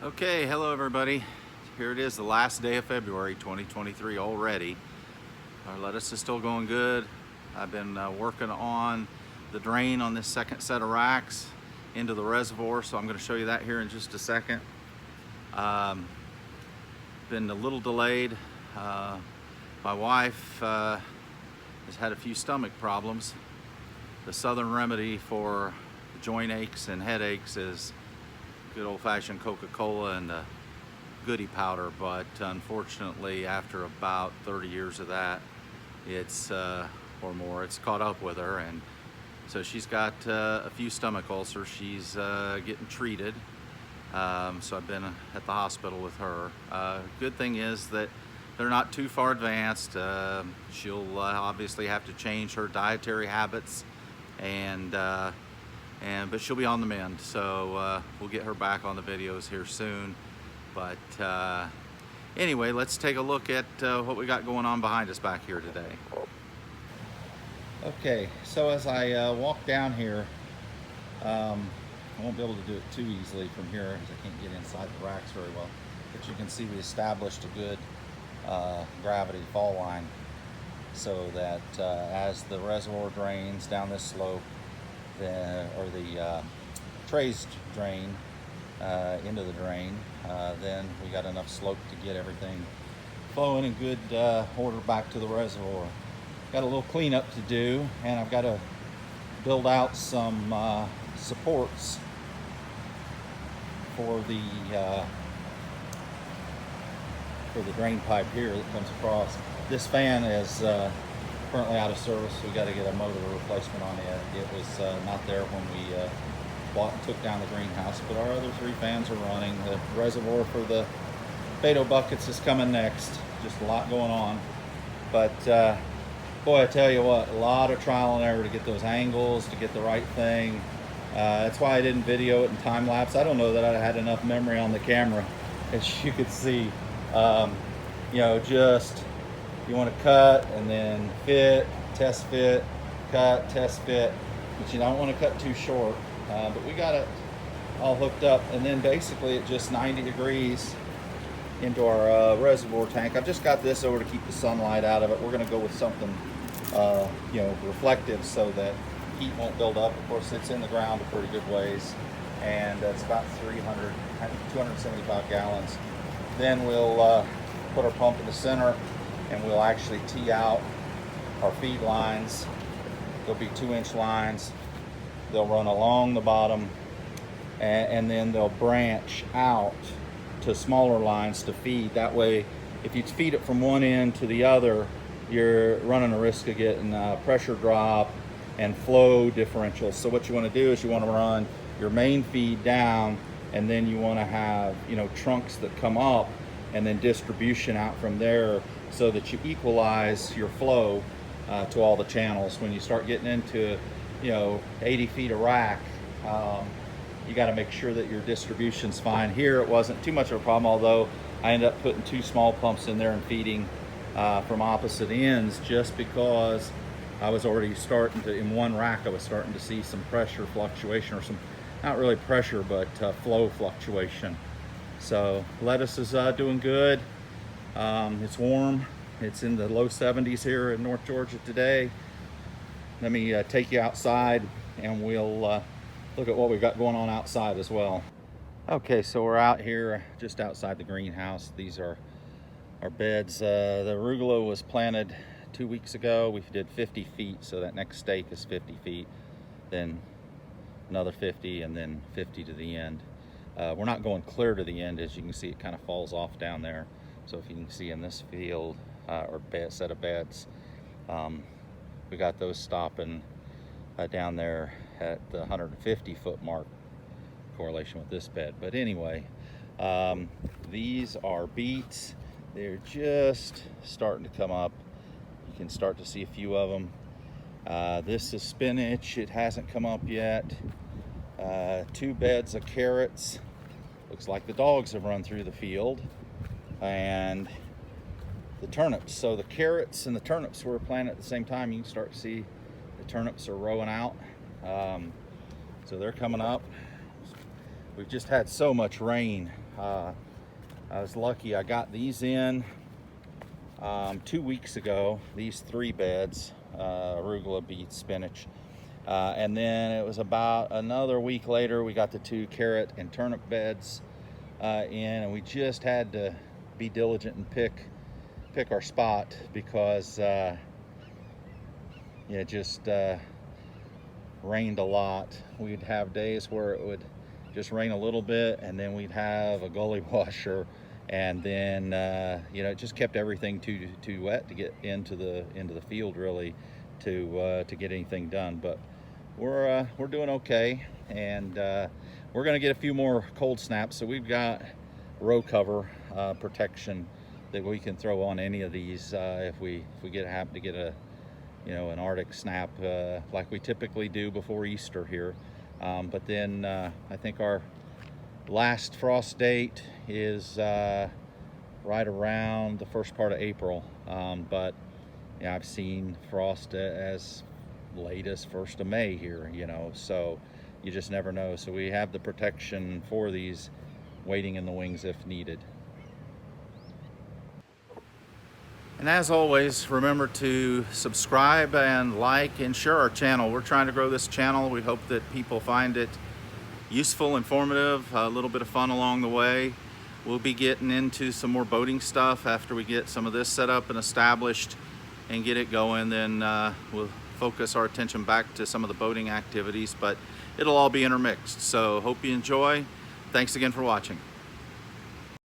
Okay, hello everybody. Here it is, the last day of February 2023 already. Our lettuce is still going good. I've been working on the drain on this second set of racks into the reservoir, so I'm going to show you that here in just a second. Um, been a little delayed. My wife has had a few stomach problems. The southern remedy for joint aches and headaches is good old-fashioned Coca-Cola and the goody powder, but unfortunately after about 30 years of that, it's or more, it's caught up with her, and so she's got a few stomach ulcers. She's getting treated, so I've been at the hospital with her. Good thing is that they're not too far advanced. She'll obviously have to change her dietary habits, but she'll be on the mend, so we'll get her back on the videos here soon. But anyway, let's take a look at what we got going on behind us back here today. Okay, so as I walk down here, I won't be able to do it too easily from here as I can't get inside the racks very well, but you can see we established a good gravity fall line so that as the reservoir drains down this slope, the trays drain into the drain, then we got enough slope to get everything flowing in good order back to the reservoir. Got a little cleanup to do, and I've got to build out some supports for the drain pipe here that comes across. This fan is currently out of service. We got to get a motor replacement on it. It was not there when we bought and took down the greenhouse, but our other three fans are running. The reservoir for the Beto buckets is coming next. Just a lot going on, but boy, I tell you what, a lot of trial and error to get those angles, to get the right thing. That's why I didn't video it in time lapse. I don't know that I had enough memory on the camera, as you could see. You know, just you want to cut and then fit, test fit, cut, test fit, but you don't want to cut too short. But we got it all hooked up, and then basically at just 90 degrees into our reservoir tank. I've just got this over to keep the sunlight out of it. We're going to go with something you know, reflective so that heat won't build up. Of course, it's in the ground a pretty good ways, and it's about 275 gallons. Then we'll put our pump in the center, and we'll actually tee out our feed lines. There'll be 2-inch lines. They'll run along the bottom, and then they'll branch out to smaller lines to feed. That way, if you feed it from one end to the other, you're running a risk of getting pressure drop and flow differentials. So what you want to do is you want to run your main feed down, and then you want to have, you know, trunks that come up and then distribution out from there, so that you equalize your flow to all the channels. When you start getting into, you know, 80 feet a rack, you got to make sure that your distribution's fine. Here it wasn't too much of a problem, although I ended up putting 2 small pumps in there and feeding from opposite ends, just because I was already starting to, in one rack, I was starting to see some pressure fluctuation, or some, not really pressure, but flow fluctuation. So lettuce is doing good. It's warm. It's in the low 70s here in North Georgia today. Let me take you outside, and we'll look at what we've got going on outside as well. Okay, so we're out here just outside the greenhouse. These are our beds. The arugula was planted 2 weeks ago. We did 50 feet, so that next stake is 50 feet, then another 50, and then 50 to the end. We're not going clear to the end. As you can see, it kind of falls off down there. So if you can see in this field, or set of beds, we got those stopping down there at the 150 foot mark, correlation with this bed. But anyway, these are beets. They're just starting to come up. You can start to see a few of them. This is spinach. It hasn't come up yet. 2 beds of carrots. Looks like the dogs have run through the field. And the turnips. So the carrots and the turnips were planted at the same time. You can start to see the turnips are rowing out. So they're coming up. We've just had so much rain I was lucky. I got these in 2 weeks ago, these 3 beds, arugula, beets, spinach. And then it was about another week later, we got the 2 carrot and turnip beds in, and we just had to be diligent and pick our spot because it just rained a lot. We'd have days where it would just rain a little bit, and then we'd have a gully washer, and then it just kept everything too wet to get into the field, really, to get anything done. But we're doing okay, and we're going to get a few more cold snaps. So we've got row cover protection that we can throw on any of these if we happen to get an Arctic snap like we typically do before Easter here. But then I think our last frost date is right around the first part of April. But I've seen frost as late as 1st of May here, so you just never know. So we have the protection for these waiting in the wings if needed. And as always, remember to subscribe and like and share our channel. We're trying to grow this channel. We hope that people find it useful, informative, a little bit of fun along the way. We'll be getting into some more boating stuff after we get some of this set up and established and get it going. Then we'll focus our attention back to some of the boating activities, but it'll all be intermixed. So hope you enjoy. Thanks again for watching.